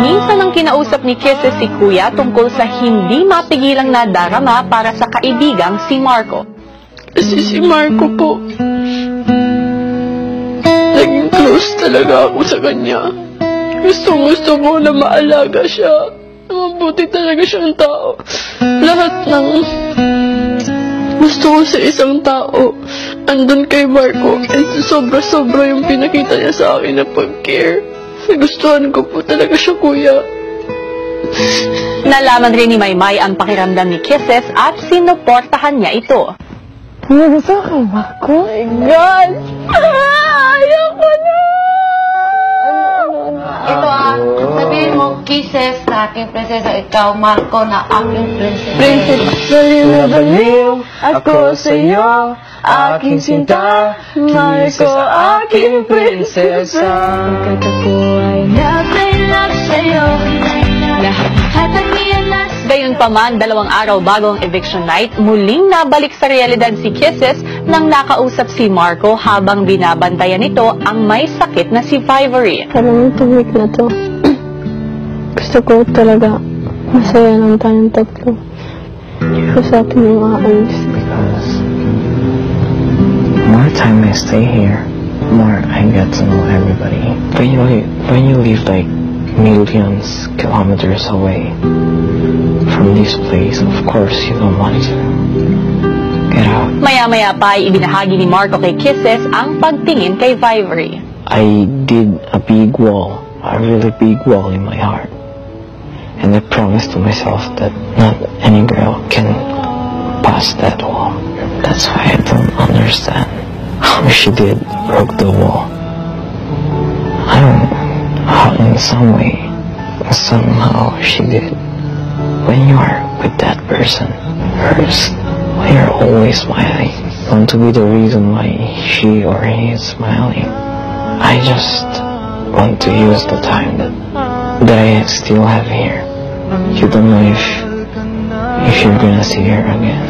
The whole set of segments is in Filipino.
Minsan ang kinausap ni Kisses si Kuya tungkol sa hindi mapigilang nadarama para sa kaibigang si Marco. Kasi si Marco po, naging close talaga ako sa kanya. Gusto ko na maalaga siya. Mabuti talaga siyang tao. Lahat ng gusto ko sa isang tao, andun kay Marco. And sobra-sobra yung pinakita niya sa akin na pag-care. Nagustuhan ko po talaga siya, Kuya. Nalaman rin ni Maymay ang pakiramdam ni Kisses at sinuportahan niya ito. Ano gusto kay Marco? Oh my God! Ayoko na! Ito sabihin mo, Kisses na aking prinsesa, ikaw, Marco, na aking prinsesa. Prinsesa, baliw ako sa'yo, aking sinta, Marco, aking prinsesa. Ako ay naglaylak sa'yo, lahat ang iyalas. Gayunpaman, 2 araw bago ang eviction night, muling nabalik sa realidad si Kisses nang nakausap si Marco habang binabantayan nito ang may sakit na si Vivory. Parang itong week na to, gusto ko talaga masaya lang tayong tatlo. Gusto sa atin yung maayos. The more time I stay here, the more I get to know everybody. When you live like millions kilometers away from this place, of course you don't want to get out. Maya-maya pa ay ibinahagi ni Marco kay Kisses ang pagtingin kay Vivory. I did a big wall, a really big wall in my heart. And I promised to myself that not any girl can pass that wall. That's why I don't understand how she broke the wall. I don't know how in some way, somehow she did. When you are with that person, first, you're always smiling. I want to be the reason why she or he is smiling. I just want to use the time that I still have here. You don't know if you're gonna see her again.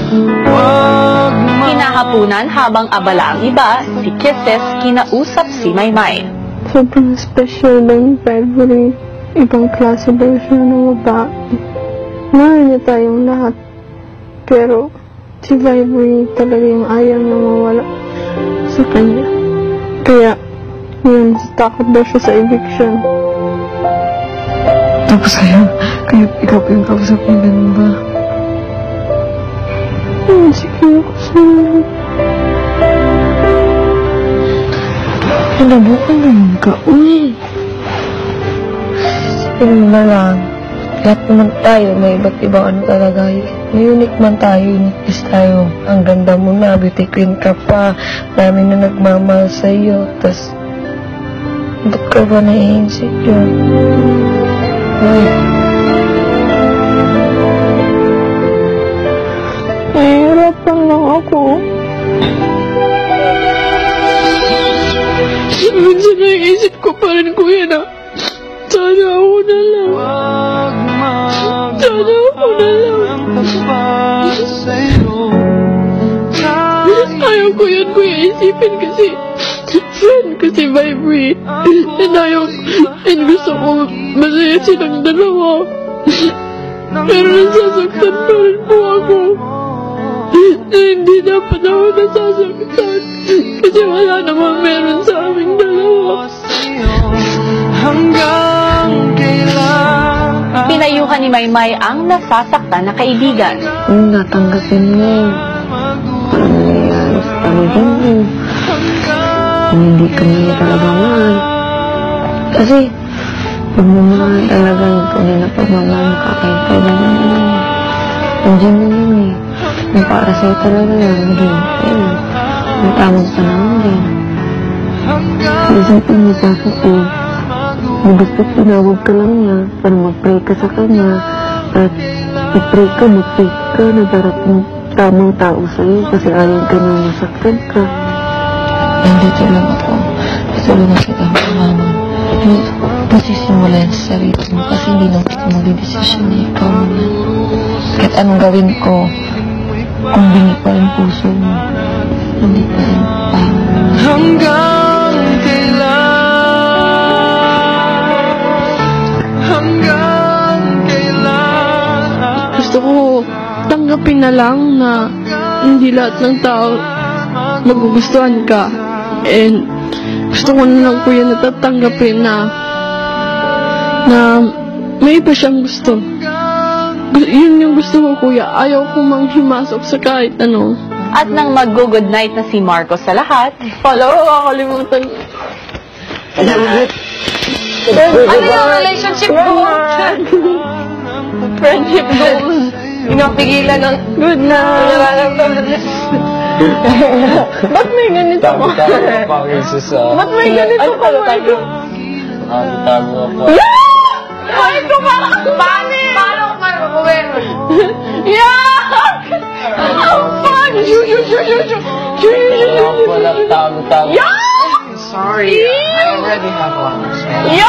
Hinahapunan habang abala ang iba, si Kisses kinausap si Maymay. Sobrang special ng Vivory. Ibang klase daw siya ng babae. Mahal niya tayong lahat. Pero si Vivory talaga yung ayaw niya mawala sa kanya. Kaya yun, takot daw siya sa eviction. Tapos kaya ikaw pa yung kausap niya, ganun ba? Sige ako sa'yo. Alam mo, ano ka? Uy! Sige na lang. Lahat naman tayo, may iba't ibang ano talaga. May unique man tayo, uniqueness tayo. Ang ganda mo na, beauty queen ka pa. Dami na nagmamahal sa'yo. Tas, ba't ka ba na-insecure? Uy! Nahihirapan lang ako. Minsan naisip ko pa rin, Kuya, na sana ako na lang. Sana ako na lang. Ayaw ko yun, Kuya, isipin kasi friend ko si Vivory. And gusto ko masaya silang dalawa. Pero nasasaktan pa rin po ako. Hindi dapat ako nasasaktan kasi wala namang meron sa aming dalawa. Pinayuhan ni Maymay ang nasasaktan na kaibigan. Kung natanggapin mo, parang nangyayari sa paligan mo. Kung hindi ka niya talaga mahal. Kasi, pagmamahal talaga yung tunay na pagmamahal makakaintay na naman. Nandiyan na yun eh. Kung para sa'yo talaga yan, maging ayun. May tamang panahon din. Isipin mo sa ako, gusto tinawag ka lang niya para mag-pray ka sa kanya. At mag-pray ka na darating tamang tao sa'yo kasi ayaw ka na masaktan ka. Nandito lang ako. Tutulungan kita makaman. Pasisimula yan sa sarili mo kasi hindi lang kita magdidesisyon na ikaw naman. Kahit anong gawin ko, kung bingi pa rin puso mo, hindi pa rin tao. Hanggang kailan na lang na hindi lahat ng tao magugustuhan ka. And gusto ko na lang, kuya, natatanggapin na may iba siyang gusto. Yun yung gusto ko, kuya. Ayaw ko manghimasok sa kahit ano. At nang mag-good night na si Marco sa lahat, Wala ko kakalimutan. Ano yung relationship goals? Friendship goals. Pinapigilan ng Good night. nararamdaman. Ba't may ganito ko? Ba't may ganito ko, Marco? Marco, Paano ko marukuwin? Yeah! Ang fun! Yeah! Sorry, I already have one. Yeah!